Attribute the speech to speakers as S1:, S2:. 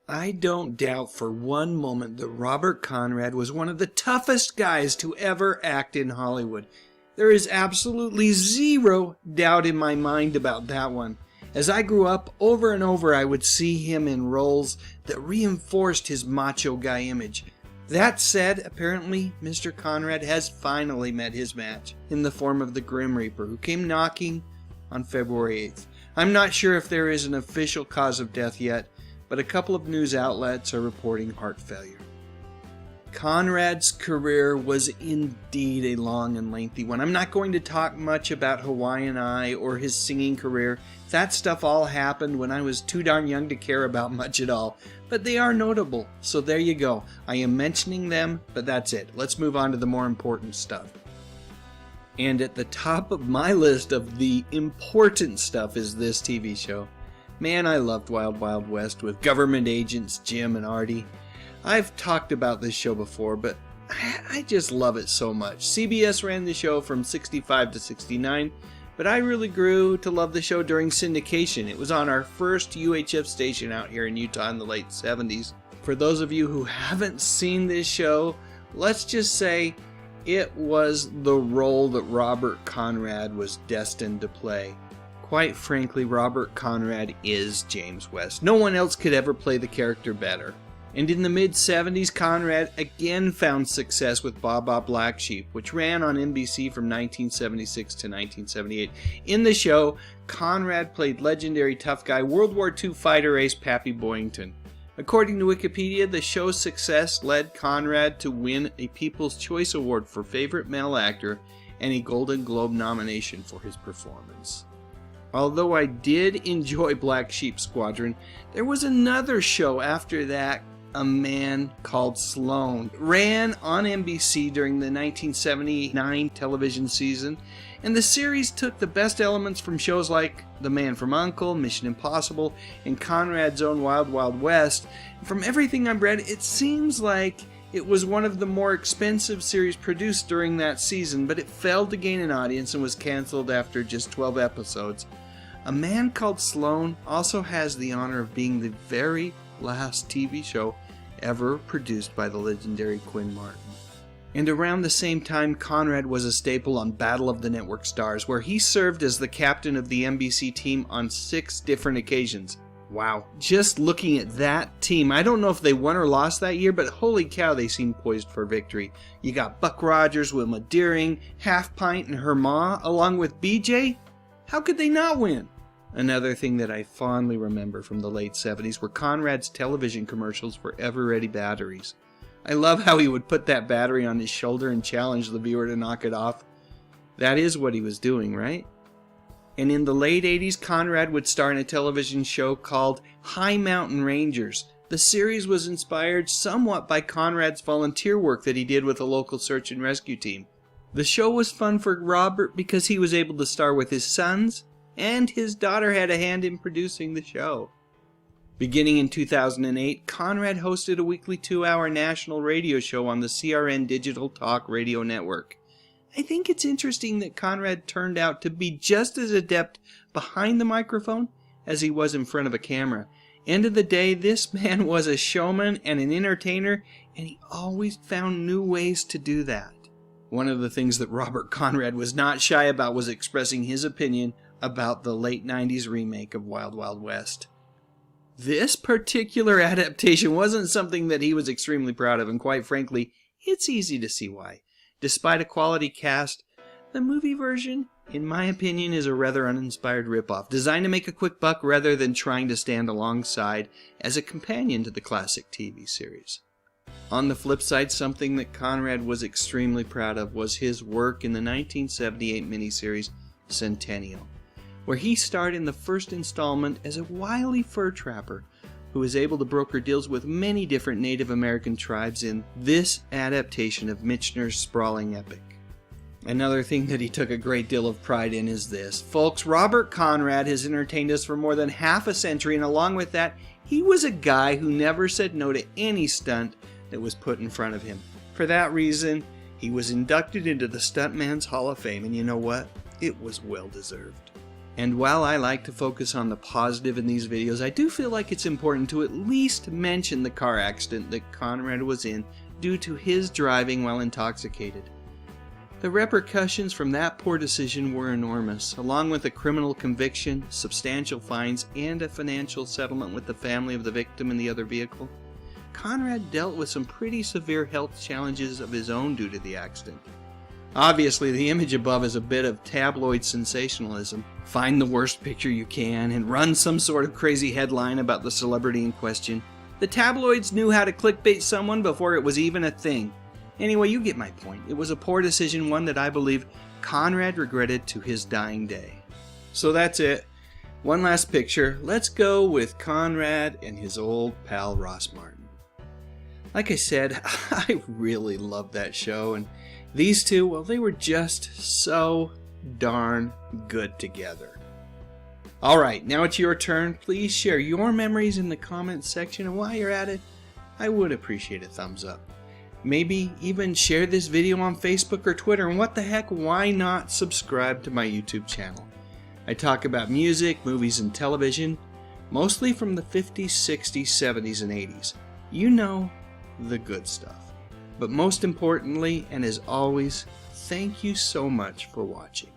S1: I don't doubt for one moment that Robert Conrad was one of the toughest guys to ever act in Hollywood. There is absolutely zero doubt in my mind about that one. As I grew up, over and over I would see him in roles that reinforced his macho guy image. That said, apparently Mr. Conrad has finally met his match in the form of the Grim Reaper, who came knocking on February 8th. I'm not sure if there is an official cause of death yet, but a couple of news outlets are reporting heart failure. Conrad's career was indeed a long and lengthy one. I'm not going to talk much about Hawaiian Eye or his singing career. That stuff all happened when I was too darn young to care about much at all. But they are notable, so there you go. I am mentioning them, but that's it. Let's move on to the more important stuff. And at the top of my list of the important stuff is this TV show. Man, I loved Wild Wild West with government agents Jim and Artie. I've talked about this show before, but I just love it so much. CBS ran the show from 65 to 69, but I really grew to love the show during syndication. It was on our first UHF station out here in Utah in the late 70s. For those of you who haven't seen this show, let's just say it was the role that Robert Conrad was destined to play. Quite frankly, Robert Conrad is James West. No one else could ever play the character better. And in the mid-70s, Conrad again found success with Baa Black Sheep, which ran on NBC from 1976 to 1978. In the show, Conrad played legendary tough guy World War II fighter ace Pappy Boyington. According to Wikipedia, the show's success led Conrad to win a People's Choice Award for Favorite Male Actor and a Golden Globe nomination for his performance. Although I did enjoy Black Sheep Squadron, there was another show after that, A Man Called Sloan. It ran on NBC during the 1979 television season, and the series took the best elements from shows like The Man from U.N.C.L.E., Mission Impossible, and Conrad's own Wild Wild West. From everything I've read, it seems like it was one of the more expensive series produced during that season, but it failed to gain an audience and was canceled after just 12 episodes. A Man Called Sloan also has the honor of being the very last TV show ever produced by the legendary Quinn Martin. And around the same time, Conrad was a staple on Battle of the Network Stars, where he served as the captain of the NBC team on 6 different occasions. Wow. Just looking at that team, I don't know if they won or lost that year, but holy cow, they seemed poised for victory. You got Buck Rogers, Wilma Deering, Half Pint, and her ma, along with BJ. How could they not win? Another thing that I fondly remember from the late 70s were Conrad's television commercials for Ever Ready batteries. I love how he would put that battery on his shoulder and challenge the viewer to knock it off. That is what he was doing, right? And in the late 80s, Conrad would star in a television show called High Mountain Rangers. The series was inspired somewhat by Conrad's volunteer work that he did with a local search and rescue team. The show was fun for Robert because he was able to star with his sons, and his daughter had a hand in producing the show. Beginning in 2008, Conrad hosted a weekly 2-hour national radio show on the CRN Digital Talk Radio Network. I think it's interesting that Conrad turned out to be just as adept behind the microphone as he was in front of a camera. End of the day, this man was a showman and an entertainer, and he always found new ways to do that. One of the things that Robert Conrad was not shy about was expressing his opinion about the late 90s remake of Wild Wild West. This particular adaptation wasn't something that he was extremely proud of, and quite frankly, it's easy to see why. Despite a quality cast, the movie version, in my opinion, is a rather uninspired ripoff, designed to make a quick buck rather than trying to stand alongside as a companion to the classic TV series. On the flip side, something that Conrad was extremely proud of was his work in the 1978 miniseries Centennial, where he starred in the first installment as a wily fur trapper who was able to broker deals with many different Native American tribes in this adaptation of Michener's sprawling epic. Another thing that he took a great deal of pride in is this. Folks, Robert Conrad has entertained us for more than half a century, and along with that, he was a guy who never said no to any stunt that was put in front of him. For that reason, he was inducted into the Stuntman's Hall of Fame, and you know what? It was well deserved. And while I like to focus on the positive in these videos, I do feel like it's important to at least mention the car accident that Conrad was in due to his driving while intoxicated. The repercussions from that poor decision were enormous, along with a criminal conviction, substantial fines, and a financial settlement with the family of the victim in the other vehicle. Conrad dealt with some pretty severe health challenges of his own due to the accident. Obviously, the image above is a bit of tabloid sensationalism. Find the worst picture you can and run some sort of crazy headline about the celebrity in question. The tabloids knew how to clickbait someone before it was even a thing. Anyway, you get my point. It was a poor decision, one that I believe Conrad regretted to his dying day. So that's it. One last picture. Let's go with Conrad and his old pal Ross Martin. Like I said, I really loved that show, and these two, well, they were just so darn good together. Alright, now it's your turn. Please share your memories in the comments section, and while you're at it, I would appreciate a thumbs up. Maybe even share this video on Facebook or Twitter, and what the heck, why not subscribe to my YouTube channel? I talk about music, movies, and television, mostly from the 50s, 60s, 70s, and 80s. You know, the good stuff. But most importantly, and as always, thank you so much for watching.